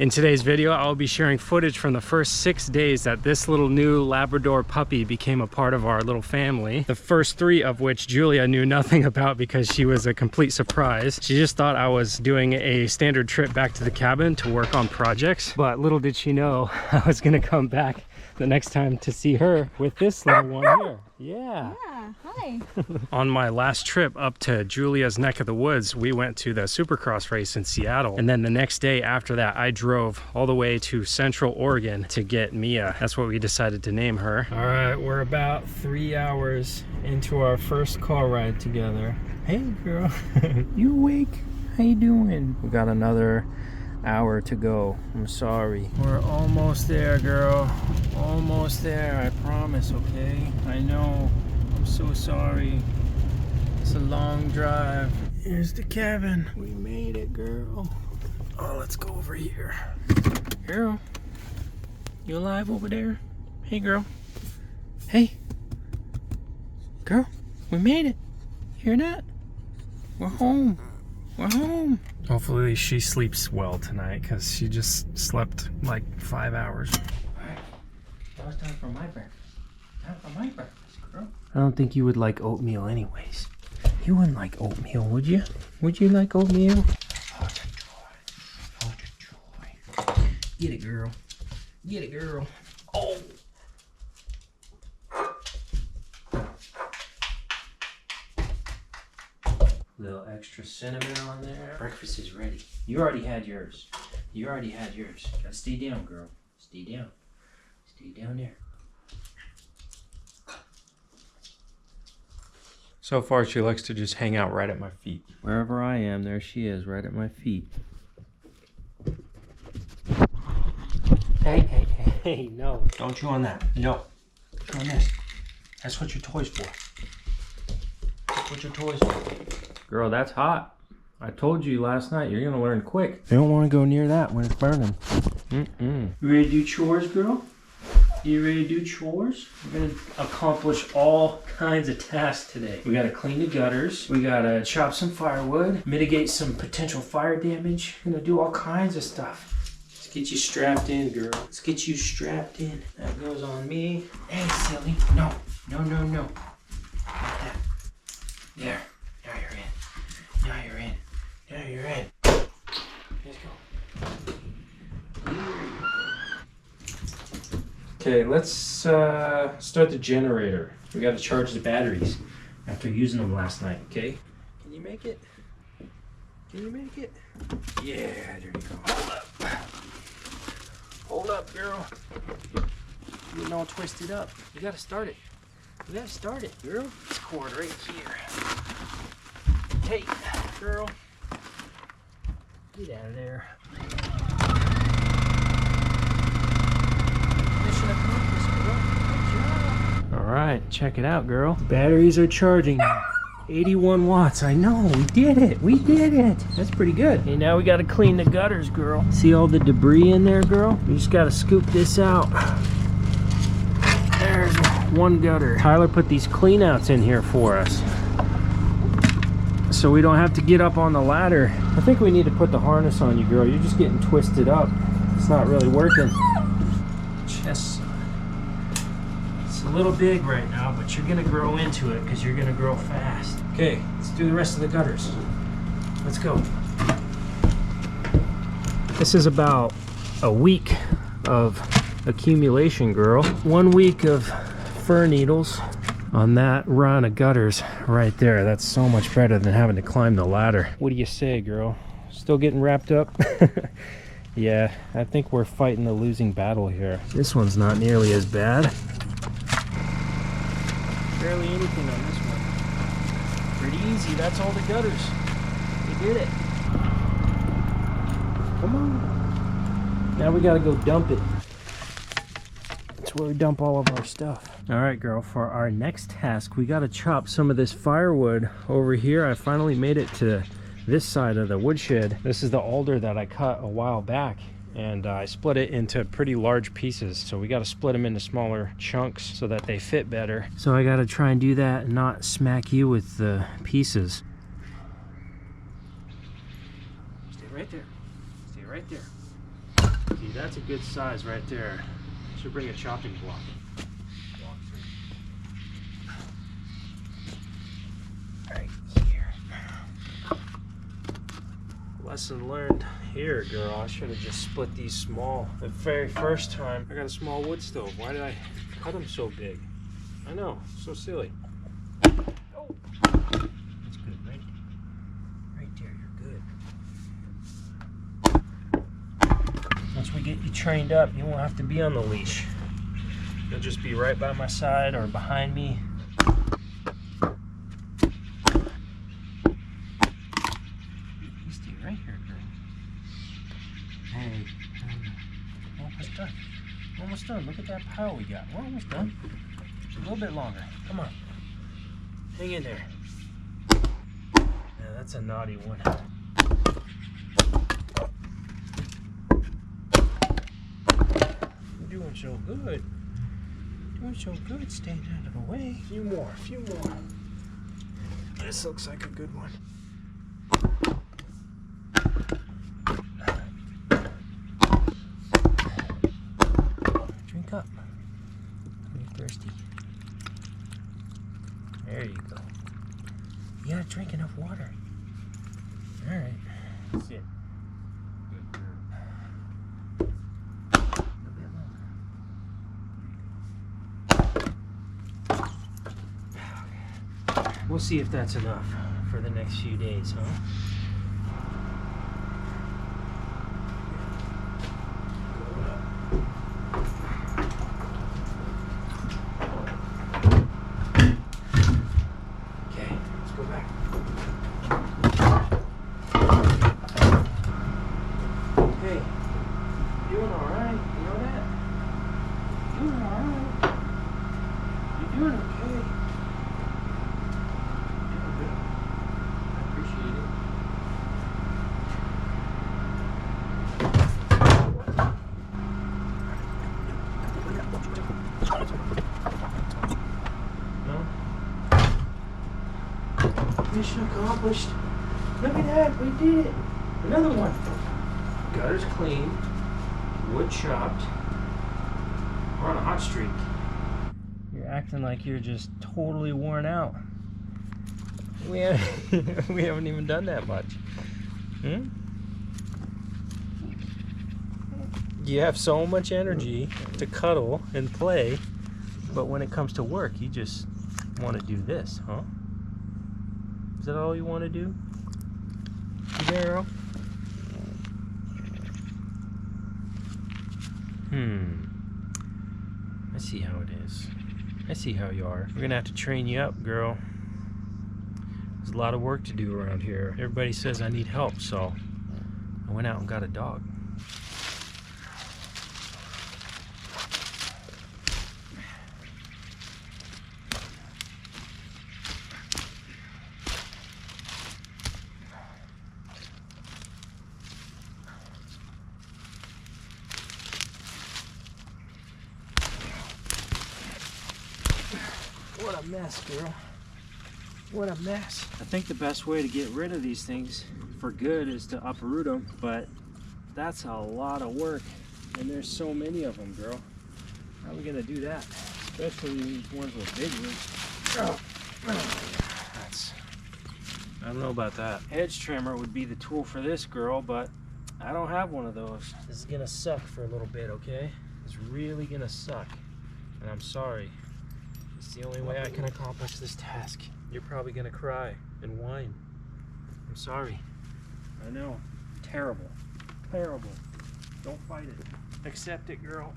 In today's video, I'll be sharing footage from the first 6 days that this little new Labrador puppy became a part of our little family. The first 3 of which Julia knew nothing about because she was a complete surprise. She just thought I was doing a standard trip back to the cabin to work on projects. But little did she know I was gonna come back the next time to see her with this little one here. Yeah, hi. On my last trip up to Julia's neck of the woods, we went to the Supercross race in Seattle. And then the next day after that, I drove all the way to Central Oregon to get Mia. That's what we decided to name her. All right, we're about 3 hours into our first car ride together. Hey girl, you awake? How you doing? We got another hour to go. I'm sorry. We're almost there, girl. Almost there, I promise, okay? I know. I'm so sorry. It's a long drive. Here's the cabin. We made it, girl. Oh, let's go over here. Girl, you alive over there? Hey, girl. Hey. Girl, we made it. Hear that? We're home. We're home. Hopefully she sleeps well tonight because she just slept like 5 hours. Alright, now it's time for my breakfast. Time for my breakfast, girl. I don't think you would like oatmeal anyways. You wouldn't like oatmeal, would you? Would you like oatmeal? Oh, the joy. Oh, the joy. Get it, girl. Get it, girl. Oh! Little extra cinnamon on there. Breakfast is ready. You already had yours. You already had yours. Gotta stay down, girl. Stay down. Stay down there. So far, she likes to just hang out right at my feet. Wherever I am, there she is, right at my feet. Hey, hey, hey, hey, no. Don't chew on that. No. Chew on this. That's what your toy's for. That's what your toy's for. Girl, that's hot. I told you last night, you're gonna learn quick. You don't wanna go near that when it's burning. You ready to do chores, girl? You ready to do chores? We're gonna accomplish all kinds of tasks today. We gotta clean the gutters. We gotta chop some firewood, mitigate some potential fire damage. We're gonna do all kinds of stuff. Let's get you strapped in, girl. Let's get you strapped in. That goes on me. Hey, silly. No, no, no, no. Like that. There. Now you're in. Now you're in. Now you're in. Let's go. Okay, let's start the generator. We got to charge the batteries after using them last night, okay? Can you make it? Can you make it? Yeah, there you go. Hold up. Hold up, girl. You're getting all twisted up. You got to start it. You got to start it, girl. This cord right here. Hey, girl, get out of there. Mission accomplished, girl. Good job. All right, check it out, girl. Batteries are charging. 81 watts. I know, we did it. We did it. That's pretty good. Okay, now we got to clean the gutters, girl. See all the debris in there, girl? We just got to scoop this out. There's one gutter. Tyler put these clean outs in here for us, so we don't have to get up on the ladder. I think we need to put the harness on you, girl. You're just getting twisted up. It's not really working. Chest. It's a little big right now, but you're gonna grow into it because you're gonna grow fast. Okay, let's do the rest of the gutters. Let's go. This is about a week of accumulation, girl. 1 week of fir needles on that run of gutters right there. That's so much better than having to climb the ladder. What do you say, girl? Still getting wrapped up? Yeah, I think we're fighting the losing battle here. This one's not nearly as bad. Barely anything on this one. Pretty easy. That's all the gutters. We did it. Come on. Now we gotta go dump it. That's where we dump all of our stuff. All right, girl, for our next task, we got to chop some of this firewood over here. I finally made it to this side of the woodshed. This is the alder that I cut a while back, and I split it into pretty large pieces. So we got to split them into smaller chunks so that they fit better. So I got to try and do that and not smack you with the pieces. Stay right there. Stay right there. that's a good size right there. Should bring a chopping block. Right here. Lesson learned here, girl. I should have just split these small. The very first time I got a small wood stove. Why did I cut them so big? I know, so silly. Oh, that's good, right? Right there, you're good. Once we get you trained up, you won't have to be on the leash. You'll just be right by my side or behind me. You stay right here, girl. Hey, we're almost done. We're almost done. Look at that pile we got. We're almost done. A little bit longer. Come on. Hang in there. Yeah, that's a naughty one. You're doing so good. Doing so good, staying out of the way. A few more, a few more. This looks like a good one. Drink up. You're thirsty. There you go. You gotta drink enough water. Alright. That's it. Good girl. We'll see if that's enough for the next few days, huh? Okay, let's go back. Hey, you doing all right? You know that? You doing all right? You doing okay? Mission accomplished. Look at that, we did it. Another one. Gutters clean, wood chopped. We're on a hot streak. You're acting like you're just totally worn out. We haven't even done that much. You have so much energy to cuddle and play, but when it comes to work, you just want to do this, huh? Is that all you want to do? Girl? I see how it is. I see how you are. We're gonna have to train you up, girl. There's a lot of work to do around here. Everybody says I need help, so I went out and got a dog. What a mess, girl. What a mess. I think the best way to get rid of these things for good is to uproot them, but that's a lot of work, and there's so many of them, girl. How are we gonna do that? Especially these ones with big roots. I don't know about that. Hedge trimmer would be the tool for this, girl, but I don't have one of those. This is gonna suck for a little bit, okay? It's really gonna suck, and I'm sorry. It's the only way I can accomplish this task. You're probably gonna cry and whine. I'm sorry. I know. Terrible. Terrible. Don't fight it. Accept it, girl.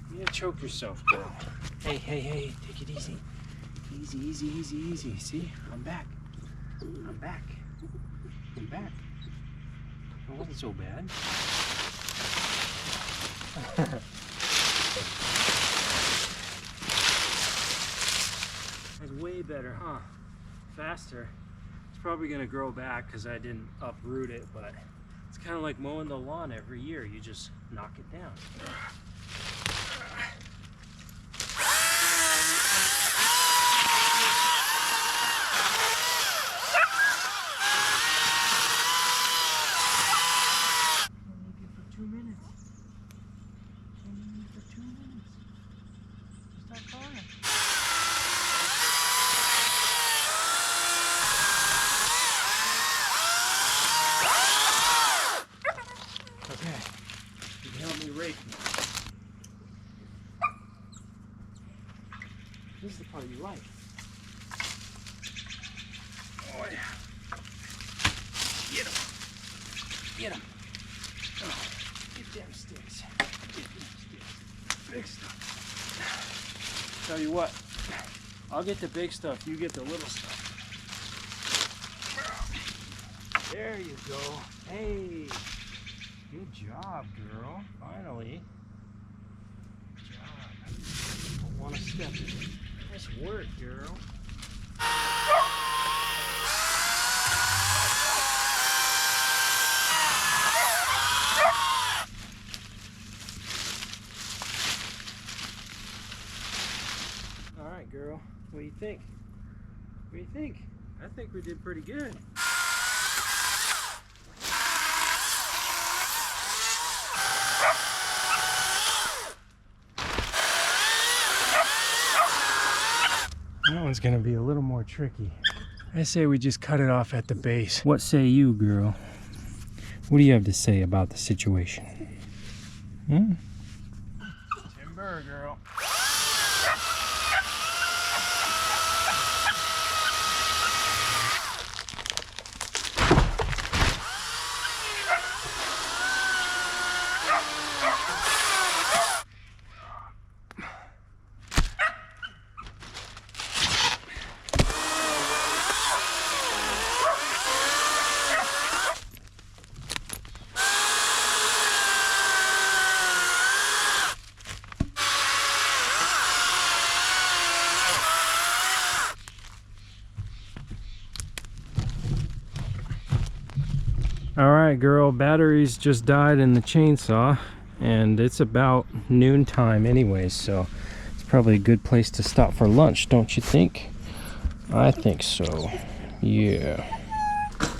You're gonna choke yourself, girl. Hey, hey, hey, take it easy. Easy, easy, easy, easy. See? I'm back. I'm back. I'm back. It wasn't so bad. That's way better, huh? Faster. It's probably gonna grow back because I didn't uproot it, but it's kind of like mowing the lawn every year. You just knock it down. This is the part you like. Oh yeah. Get him. Get him. Oh, get them sticks. Get them sticks. Big stuff. Tell you what, I'll get the big stuff, you get the little stuff. There you go. Hey, good job, girl. Finally. Good job. Don't want to step in it. Nice work, girl. All right, girl. What do you think? What do you think? I think we did pretty good. That one's gonna be a little more tricky. I say we just cut it off at the base. What say you, girl? What do you have to say about the situation? Timber, girl. All right, girl, batteries just died in the chainsaw, and it's about noontime anyways, so it's probably a good place to stop for lunch, don't you think? I think so, yeah.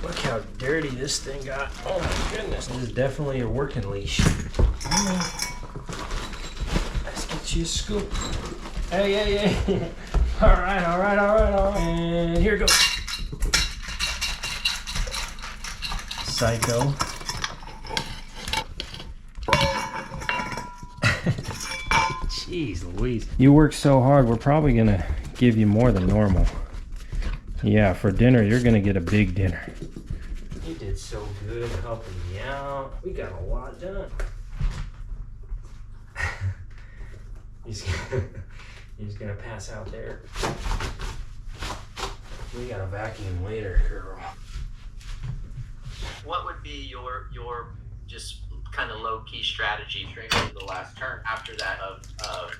Look how dirty this thing got. Oh my goodness, this is definitely a working leash. Let's get you a scoop. Hey, hey, hey. All right, all right, all right, all right. And here it goes. Psycho. Jeez Louise. You work so hard, we're probably gonna give you more than normal. Yeah, for dinner, you're gonna get a big dinner. You did so good helping me out. We got a lot done. He's gonna pass out there. We gotta vacuum later, girl. What would be your just kind of low-key strategy straight into the last turn after that of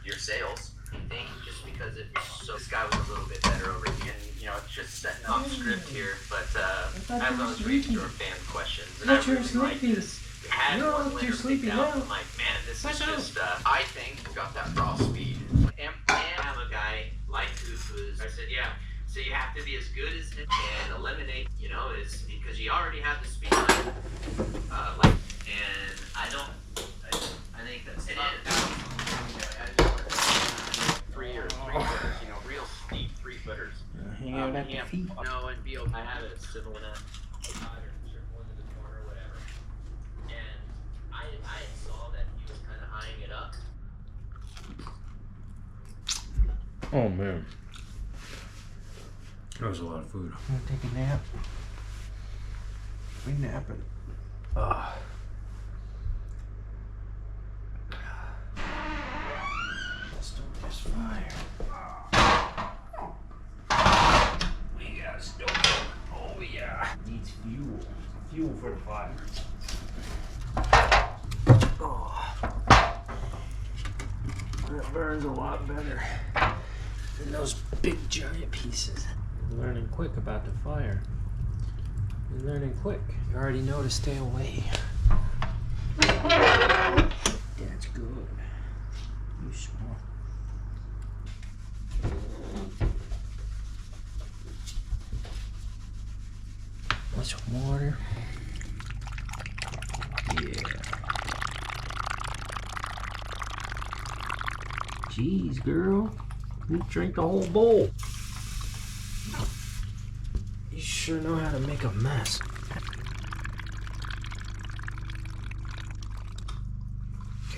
your sales? I think just because it was so, this guy was a little bit better over here, and you know, it's just setting off script here. But as I was reading your fan questions, and I really liked this. You had one winner picked out. I'm like, man, this is just. I think got that raw speed. And I'm a guy like who's. I said, yeah. So you have to be as good as him and eliminate, you know, is because you already have the speed line. And I think that's it. Three footers, you know, real steep 3-footers. Hang out at the feet. No, and be able, I have a civil in a one to the corner or whatever. And I saw that he was kind of eyeing it up. Oh man. That was a lot of food. You want to take a nap? We napping. Let's start this fire. We got stove. Oh yeah. Needs fuel. Fuel for the fire. Oh. That burns a lot better than those big giant pieces. Learning quick about the fire. You're learning quick. You already know to stay away. That's good. You smell. What's water? Yeah. Jeez, girl. You drink the whole bowl. You sure know how to make a mess.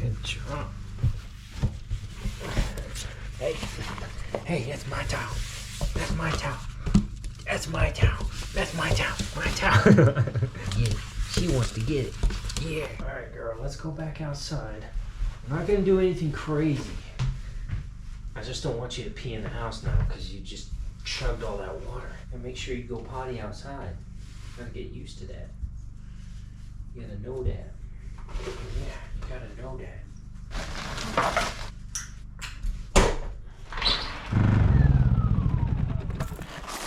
Good job. Hey, Hey, that's my towel. That's my towel. That's my towel. That's my towel. My towel. Get it. She wants to get it. Yeah. All right, girl, let's go back outside. I'm not gonna do anything crazy. I just don't want you to pee in the house now because you just chugged all that water. And make sure you go potty outside. You gotta get used to that. You gotta know that. Yeah, you gotta know that.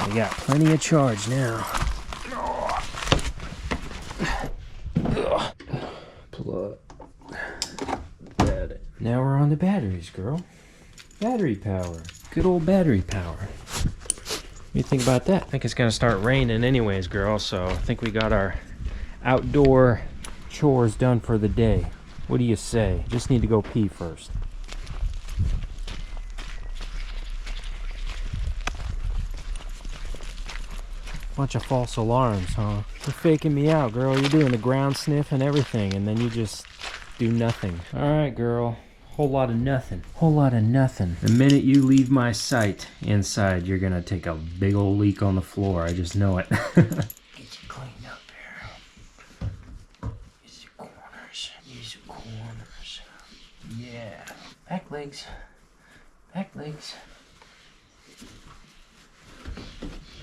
We got plenty of charge now. Plug. Now we're on the batteries, girl. Battery power. Good old battery power. What do you think about that? I think it's gonna start raining anyways, girl, so I think we got our outdoor chores done for the day. What do you say? Just need to go pee first. Bunch of false alarms, huh? You're faking me out, girl. You're doing the ground sniff and everything, and then you just do nothing. All right, girl. Whole lot of nothing. Whole lot of nothing. The minute you leave my sight inside, you're gonna take a big old leak on the floor. I just know it. Get you cleaned up here. Use your corners. Use your corners. Yeah. Back legs. Back legs.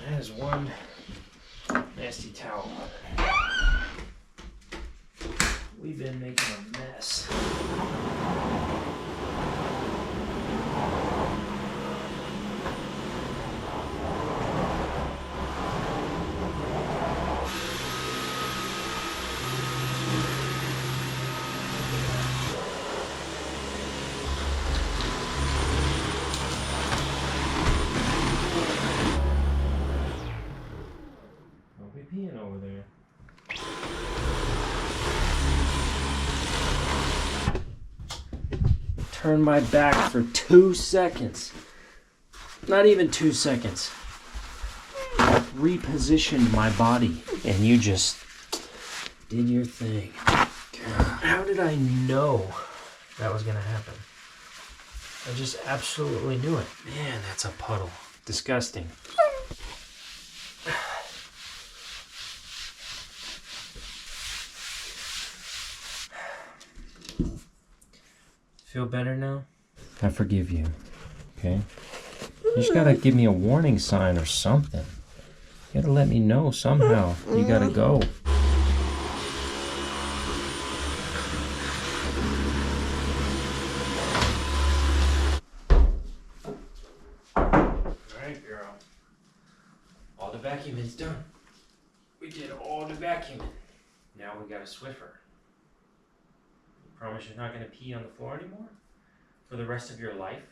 That is one nasty towel. We've been making a mess. Don't be peeing over there. Turn my back for 2 seconds. Not even 2 seconds. Repositioned my body, and you just did your thing. How did I know that was gonna happen? I just absolutely knew it. Man, that's a puddle. Disgusting. Feel better now? I forgive you, okay? You just gotta give me a warning sign or something. You gotta let me know somehow. You gotta go. Alright, girl. All the vacuuming's done. We did all the vacuuming. Now we got a Swiffer. Promise you're not going to pee on the floor anymore? For the rest of your life?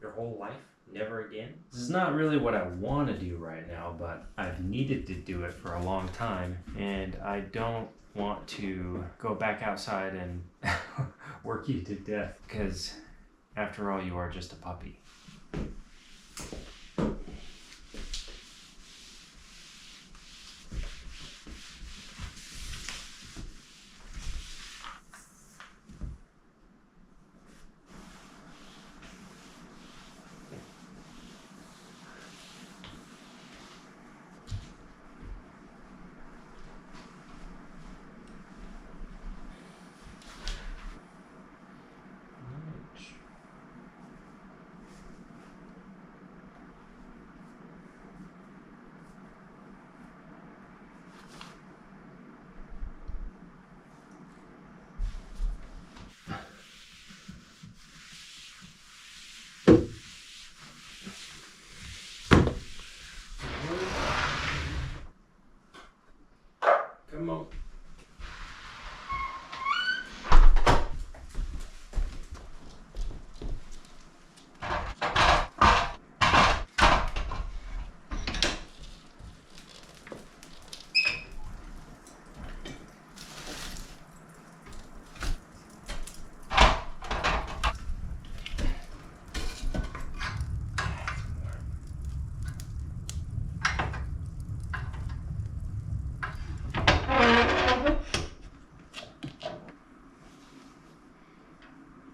Your whole life? Never again? This is not really what I want to do right now, but I've needed to do it for a long time, and I don't want to go back outside and work you to death, because after all, you are just a puppy. Come on.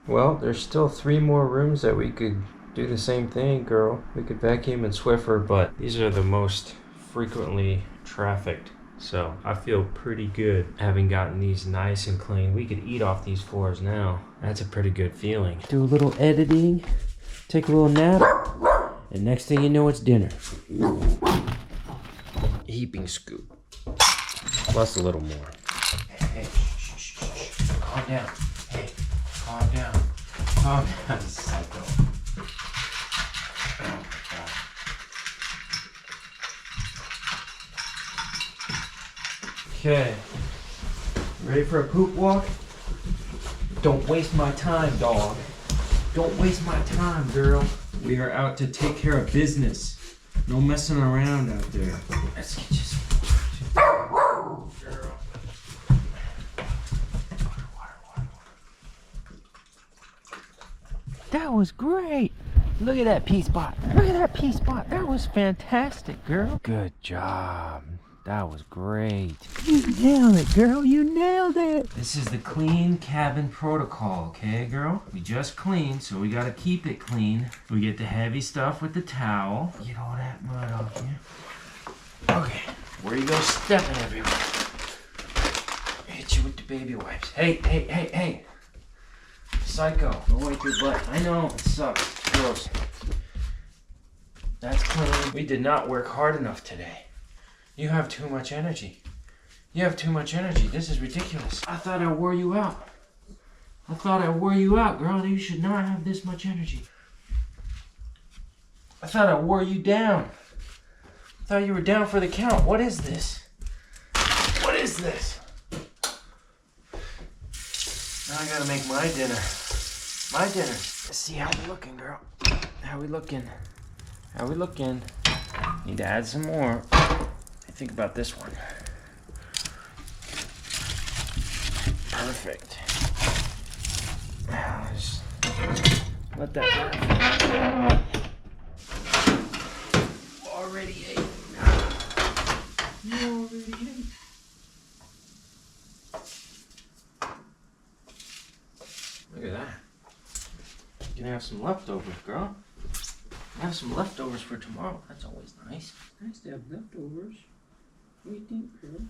Well, there's still 3 more rooms that we could do the same thing, girl. We could vacuum and Swiffer, but these are the most frequently trafficked. So I feel pretty good having gotten these nice and clean. We could eat off these floors now. That's a pretty good feeling. Do a little editing, take a little nap, and next thing you know, it's dinner. Heaping scoop. Plus a little more. Hey, shh. Calm down. Hey, calm down. Calm down, psycho. Oh my God. Okay. Ready for a poop walk? Don't waste my time, dog. Don't waste my time, girl. We are out to take care of business. No messing around out there. Let's get you some water. Girl. Water. That was great. Look at that pee spot. Look at that pee spot. That was fantastic, girl. Good job. That was great. You nailed it, girl. You nailed it. This is the clean cabin protocol, okay, girl? We just cleaned, so we gotta keep it clean. We get the heavy stuff with the towel. Get all that mud off here. Okay, where you go stepping everywhere. Hit you with the baby wipes. Hey. Psycho, don't wipe your butt. I know, it sucks. Gross. That's clean. We did not work hard enough today. You have too much energy. You have too much energy. This is ridiculous. I thought I wore you out. Girl. You should not have this much energy. I thought I wore you down. I thought you were down for the count. What is this? What is this? Now I gotta make my dinner. Let's see how we're looking, girl. How we looking? Need to add some more. Think about this one. Perfect. Now just let that happen. Already ate. You already ate. Look at that. You can have some leftovers, girl. Have some leftovers for tomorrow. That's always nice. Nice to have leftovers. What do you think, girl?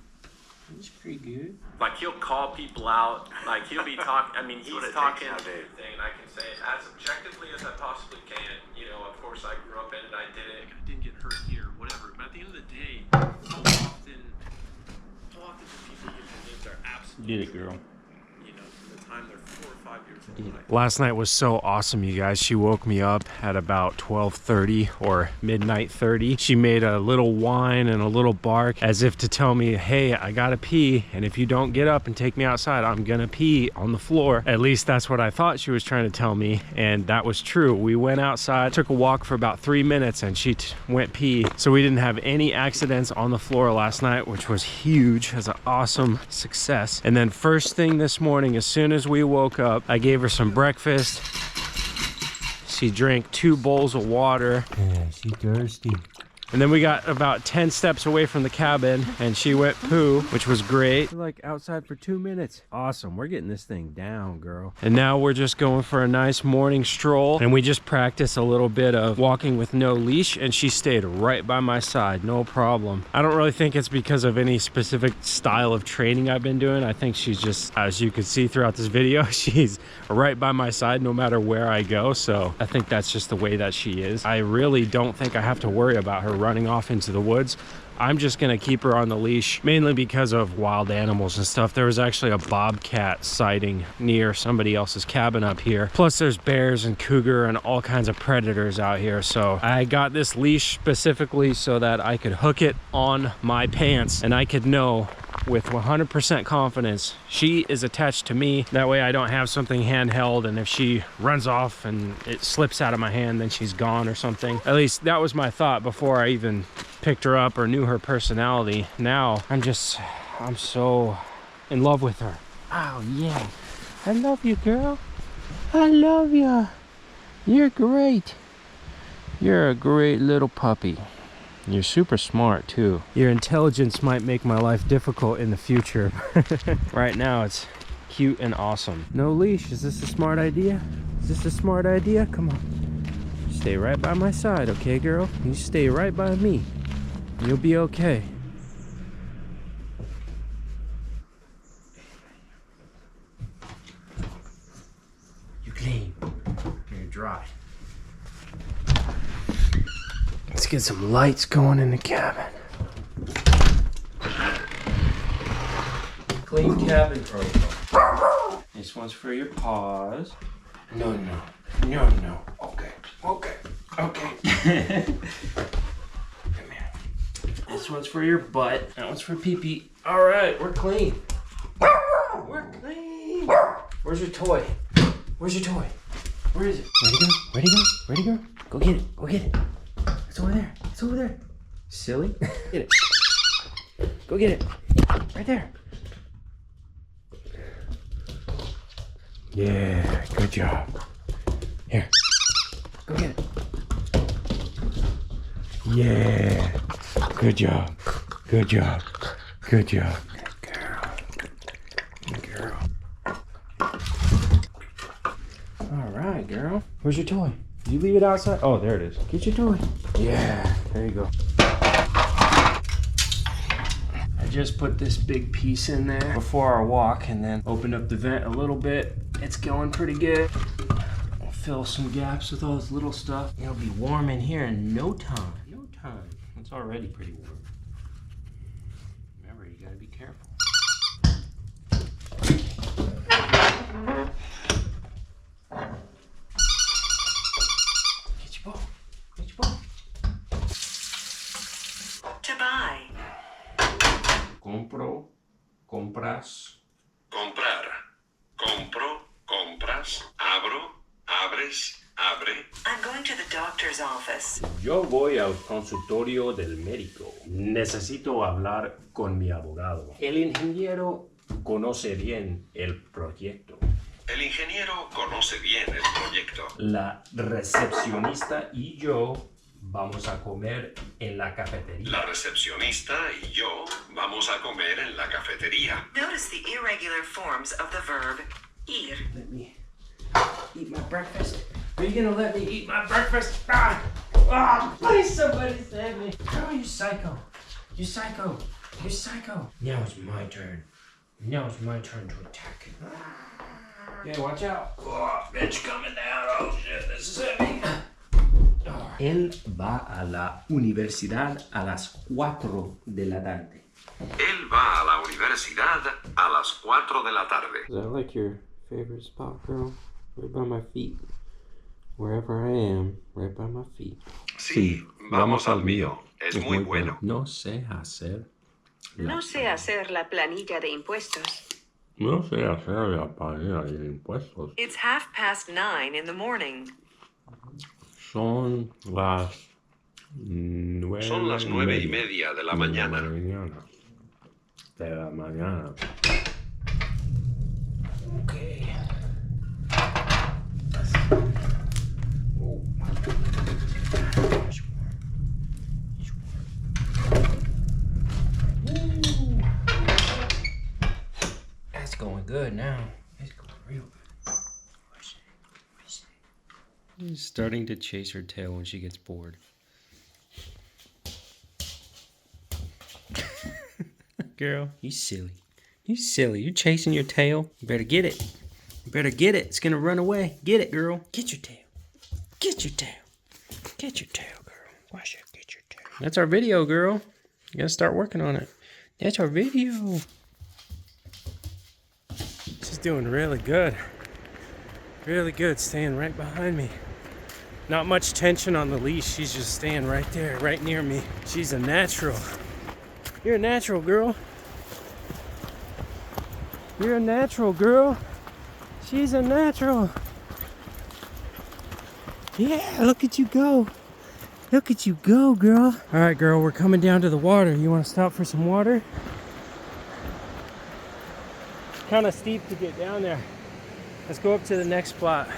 It's pretty good. Like, he'll call people out. Like, he'll be talking. I mean, he's talking everything. I can say it as objectively as I possibly can. You know, of course, I grew up in it. I did it. I didn't get hurt here, whatever. But at the end of the day, how often do people get to live their absolute Did it, girl. You know, from the time they're 4 or 5 years old. Last night was so awesome, you guys. She woke me up at about 12:30 or midnight 30. She made a little whine and a little bark as if to tell me, hey, I gotta pee, and if you don't get up and take me outside, I'm gonna pee on the floor. At least that's what I thought she was trying to tell me, and that was true. We went outside, took a walk for about 3 minutes, and she went pee. So we didn't have any accidents on the floor last night, which was huge. It was an awesome success. And then first thing this morning, as soon as we woke up, I gave her some breakfast. She drank 2 bowls of water. Yeah, she's thirsty. And then we got about 10 steps away from the cabin and she went poo, which was great. We're like outside for 2 minutes. Awesome. We're getting this thing down, girl. And now we're just going for a nice morning stroll. And we just practiced a little bit of walking with no leash and she stayed right by my side, no problem. I don't really think it's because of any specific style of training I've been doing. I think she's just, as you can see throughout this video, she's right by my side no matter where I go. So I think that's just the way that she is. I really don't think I have to worry about her running off into the woods. I'm just gonna keep her on the leash, mainly because of wild animals and stuff. There was actually a bobcat sighting near somebody else's cabin up here. Plus there's bears and cougar and all kinds of predators out here. So I got this leash specifically so that I could hook it on my pants and I could know with 100% confidence she is attached to me. That way I don't have something handheld, and if she runs off and it slips out of my hand, then she's gone or something. At least that was my thought before I even picked her up or knew her personality. Now I'm so in love with her. Oh yeah, I love you, girl. I love you. You're great. You're a great little puppy. You're super smart too. Your intelligence might make my life difficult in the future. Right now it's cute and awesome. No leash, is this a smart idea? Is this a smart idea? Come on. stay right by my side, okay, girl? You stay right by me. You'll be okay. You're clean. You're dry. Let's get some lights going in the cabin. Clean cabin protocol. This one's for your paws. No. Okay. Come here. This one's for your butt. That one's for pee-pee. All right, we're clean. We're clean. Where's your toy? Where's your toy? Where is it? Where'd he go? Go get it. It's over there. Silly. Get it. Go get it. Right there. Yeah, good job. Here. Go get it. Yeah. Good job. Good girl. All right, girl. Where's your toy? Did you leave it outside? Oh, there it is. Get your toy. Yeah, there you go. I just put this big piece in there before our walk and then opened up the vent a little bit. It's going pretty good. I'll fill some gaps with all this little stuff. It'll be warm in here in no time. It's already pretty warm. Remember, you gotta be careful. Get your ball. To buy. Compras. Comprar. Compro, compras, abro, abres, abre. I'm going to the doctor's office. Yo voy al consultorio del médico. Necesito hablar con mi abogado. El ingeniero conoce bien el proyecto. El ingeniero conoce bien el proyecto. La recepcionista y yo vamos a comer en la cafetería. La recepcionista y yo vamos a comer en la cafetería. Notice the irregular forms of the verb ir. Let me eat my breakfast. Are you gonna let me eat my breakfast? Please somebody save me. Oh, you psycho. Now it's my turn. To attack. Yeah, watch out. Oh, bitch coming down. Oh shit, this is heavy. Él va a la universidad a las 4 de la tarde. Él va a la universidad a las 4 de la tarde. Is that like your favorite spot, girl? Right by my feet. Wherever I am, right by my feet. Sí, vamos al mío. Es muy bueno. No sé hacer. No sé hacer la planilla de impuestos. No sé hacer la planilla de impuestos. It's 9:30 in the morning. Son las 9. Son las 9:30 de la mañana. De la mañana. Okay. That's going good now. It's going real good. She's starting to chase her tail when she gets bored. Girl, you silly. You're chasing your tail. You better get it. It's gonna run away. Get it, girl. Get your tail. Get your tail, girl. Watch it. Get your tail. That's our video, girl. You gotta start working on it. That's our video. She's doing really good. Staying right behind me. Not much tension on the leash. She's just staying right there, right near me. She's a natural. You're a natural, girl. She's a natural. Yeah, look at you go. Girl. All right, girl, we're coming down to the water. You want to stop for some water? Kind of steep to get down there. Let's go up to the next spot.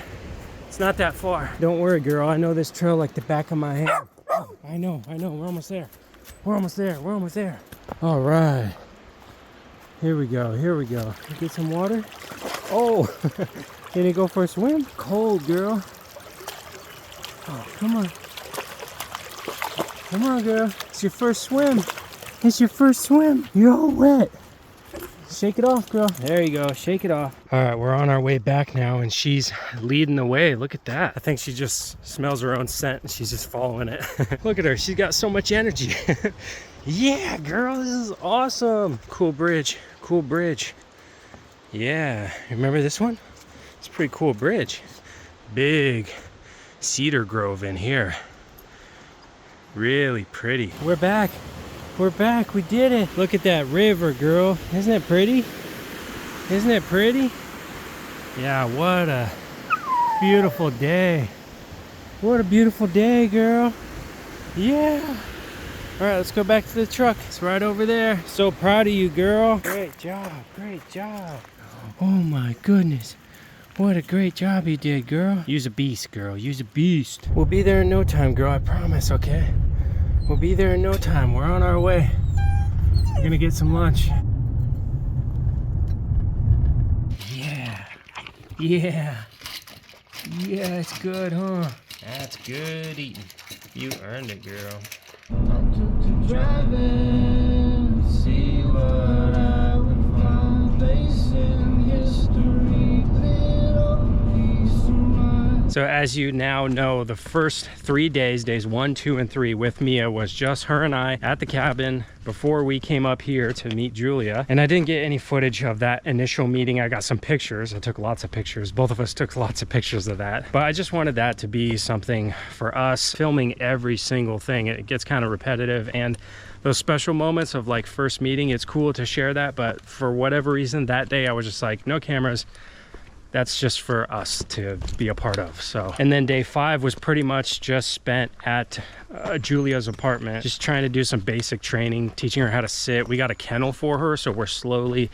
It's not that far. Don't worry, girl. I know this trail like the back of my hand. Oh, I know. We're almost there. All right. Here we go. Get some water. Oh, can you go for a swim? Cold, girl. Oh, come on. Come on, girl. It's your first swim. It's your first swim. You're all wet. Shake it off, girl. There you go. Shake it off. All right, we're on our way back now, and she's leading the way. Look at that. I think she just smells her own scent, and she's just following it. Look at her. She's got so much energy. Yeah, girl, this is awesome. Cool bridge. Cool bridge. Yeah. Remember this one? It's a pretty cool bridge. Big cedar grove in here. Really pretty. We're back. We're back. We did it. Look at that river, girl. Isn't it pretty? Isn't it pretty? Yeah, what a beautiful day. What a beautiful day, girl. Yeah. All right, let's go back to the truck. It's right over there. So proud of you, girl. Great job. Great job. Oh my goodness. What a great job you did, girl. Use a beast, girl. Use a beast. We'll be there in no time, girl. I promise, okay? We'll be there in no time. We're on our way. We're gonna get some lunch. Yeah. Yeah. Yeah, it's good, huh? That's good eating. You earned it, girl. Driving, see what I would find. Place in history, little piece of mind. So as you now know, the first 3 days, days 1, 2, and 3 with Mia was just her and I at the cabin before we came up here to meet Julia. And I didn't get any footage of that initial meeting. I got some pictures. I took lots of pictures. Both of us took lots of pictures of that. But I just wanted that to be something for us, filming every single thing. It gets kind of repetitive, and those special moments of like first meeting, it's cool to share that. But for whatever reason, that day I was just like, no cameras. That's just for us to be a part of. So, and then day 5 was pretty much just spent at Julia's apartment, just trying to do some basic training, teaching her how to sit. We got a kennel for her, so we're slowly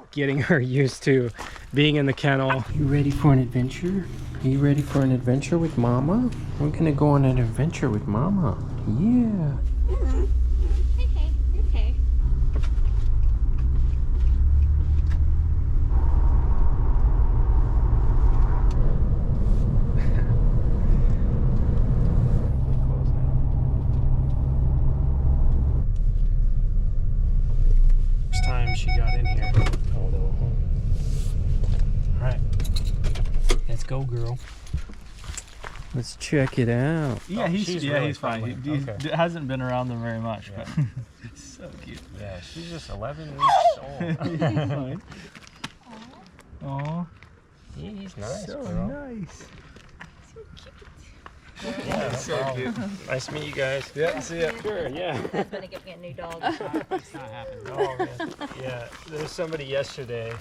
getting her used to being in the kennel. You ready for an adventure? Are you ready for an adventure with Mama? We're gonna go on an adventure with Mama. Yeah. Okay. Time she got in here. All right, let's go, girl. Let's check it out. Yeah, he's really fine. He okay. hasn't been around them very much, Yeah. but so cute. Yeah, she's just 11 weeks old. He's fine. Aw, He's nice, so girl. nice. Yeah, no So problem. cute. Nice to meet you guys. Yeah, see ya. Sure, yeah. That's gonna get me a new dog. It's not happening. Oh, man. Yeah, there was somebody yesterday.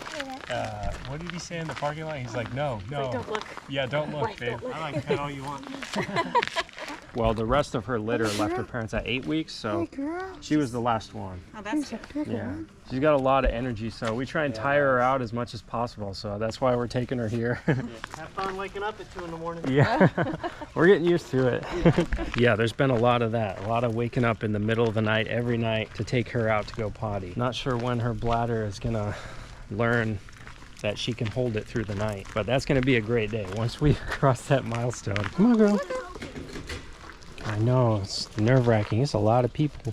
What did he say in the parking lot? He's like, no. Don't look. Yeah, don't look, Wait, babe. don't look. I like pet all you want. Well, the rest of her litter left her parents at 8 weeks, so she was the last one. Oh, that's good. Yeah, she's got a lot of energy, so we try and tire her out as much as possible. So that's why we're taking her here. Have fun waking up at 2 in the morning. Yeah, we're getting used to it. Yeah, there's been a lot of that. A lot of waking up in the middle of the night every night to take her out to go potty. Not sure when her bladder is gonna learn that she can hold it through the night, but that's gonna be a great day once we cross that milestone. Come on, girl. I know, it's nerve-wracking. It's a lot of people.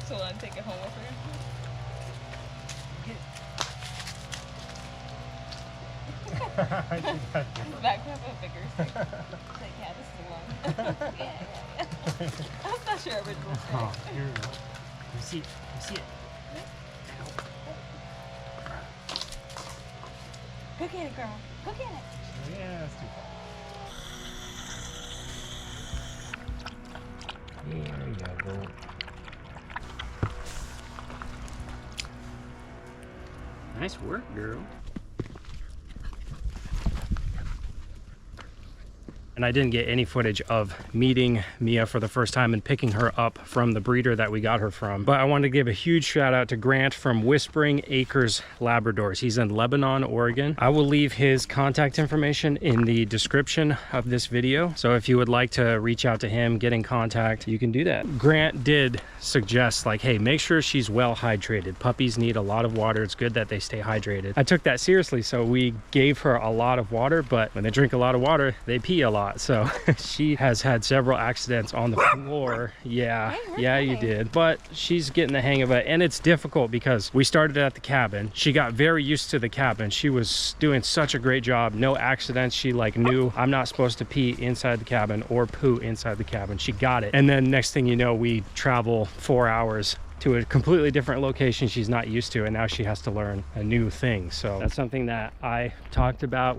So I'll take it home with her. Back up a bigger stick. Like, yeah, this is the one. Yeah. That's not your original stick. Oh, here we go. You see it. You see it. Go get it, girl. Go get it. Yeah, that's too far. There you go. Nice work, girl. and I didn't get any footage of meeting Mia for the first time and picking her up from the breeder that we got her from. But I wanted to give a huge shout out to Grant from Whispering Acres Labradors. He's in Lebanon, Oregon. I will leave his contact information in the description of this video. So if you would like to reach out to him, get in contact, you can do that. Grant did suggest like, hey, make sure she's well hydrated. Puppies need a lot of water. It's good that they stay hydrated. I took that seriously, so we gave her a lot of water, but when they drink a lot of water, they pee a lot. So she has had several accidents on the floor. Yeah, you did. But she's getting the hang of it, and it's difficult because we started at the cabin. She got very used to the cabin. She was doing such a great job. No accidents. She like knew I'm not supposed to pee inside the cabin or poo inside the cabin. She got it. And then next thing you know, we travel 4 hours to a completely different location she's not used to, and now she has to learn a new thing. So that's something that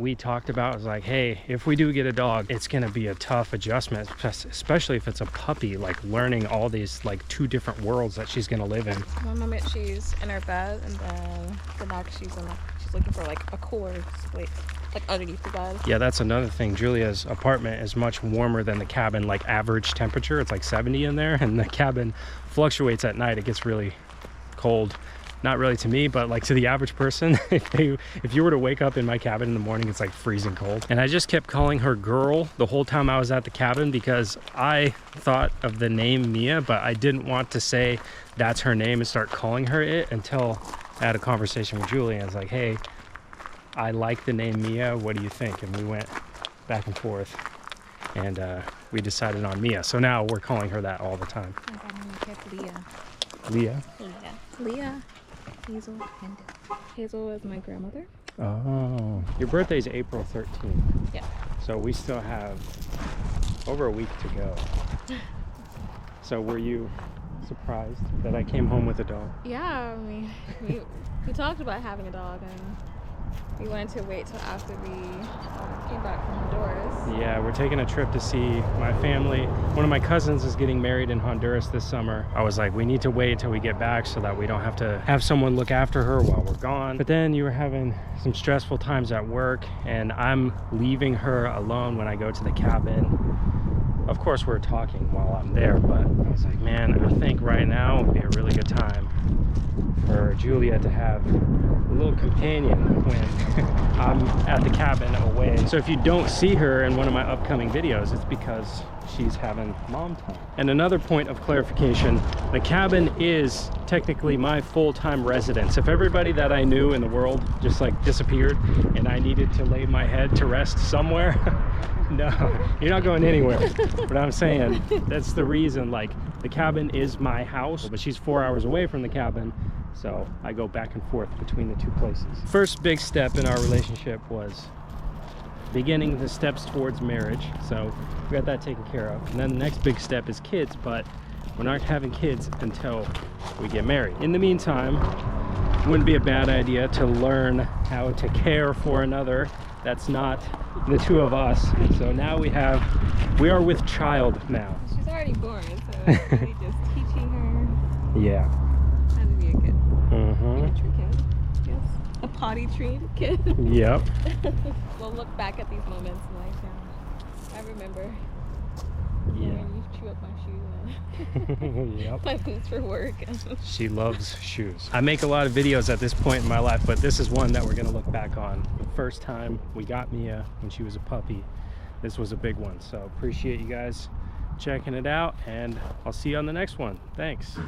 we talked about. I was like, hey, if we do get a dog, it's gonna be a tough adjustment, especially if it's a puppy, like learning all these like 2 different worlds that she's gonna live in. One moment she's in her bed, and then the next she's looking for like a cooler place, like underneath the bed. Yeah, that's another thing. Julia's apartment is much warmer than the cabin, like average temperature. It's like 70 in there, and the cabin fluctuates at night. It gets really cold. Not really to me, but like to the average person. If you were to wake up in my cabin in the morning, it's like freezing cold. And I just kept calling her girl the whole time I was at the cabin because I thought of the name Mia, but I didn't want to say that's her name and start calling her it until I had a conversation with Julia. I was like, hey, I like the name Mia, what do you think? And we went back and forth, and we decided on Mia. So now we're calling her that all the time. I got her kept Leah. Leah? Leah. Hazel and Hazel is my grandmother. Oh, your birthday's April 13th. Yeah. So we still have over a week to go. So were you surprised that I came home with a dog? Yeah, I mean, we talked about having a dog, and we wanted to wait till after we came back from Honduras. Yeah, we're taking a trip to see my family. One of my cousins is getting married in Honduras this summer. I was like, we need to wait until we get back so that we don't have to have someone look after her while we're gone. But then you were having some stressful times at work, and I'm leaving her alone when I go to the cabin. Of course, we're talking while I'm there, but I was like, man, I think right now would be a really good time for Julia to have a little companion when I'm at the cabin away. So if you don't see her in one of my upcoming videos, it's because she's having mom time. And another point of clarification, the cabin is technically my full-time residence. If everybody that I knew in the world just like disappeared and I needed to lay my head to rest somewhere, no, you're not going anywhere. But I'm saying that's the reason, like, the cabin is my house, but she's 4 hours away from the cabin, so I go back and forth between the 2 places. First big step in our relationship was beginning the steps towards marriage, so we got that taken care of. And then the next big step is kids, but we're not having kids until we get married. In the meantime, it wouldn't be a bad idea to learn how to care for another that's not the 2 of us. So now we are with child now. She's already born, so it's really just teaching her Yeah. how to be a good Mm-hmm. pediatric kid. Yes. A potty trained kid. Yep. We'll look back at these moments like, I remember Yeah. when you chew up my shoes Yep. my boots for work. She loves shoes. I make a lot of videos at this point in my life, but this is one that we're gonna look back on. The first time we got Mia when she was a puppy, this was a big one. So appreciate you guys checking it out, and I'll see you on the next one. Thanks.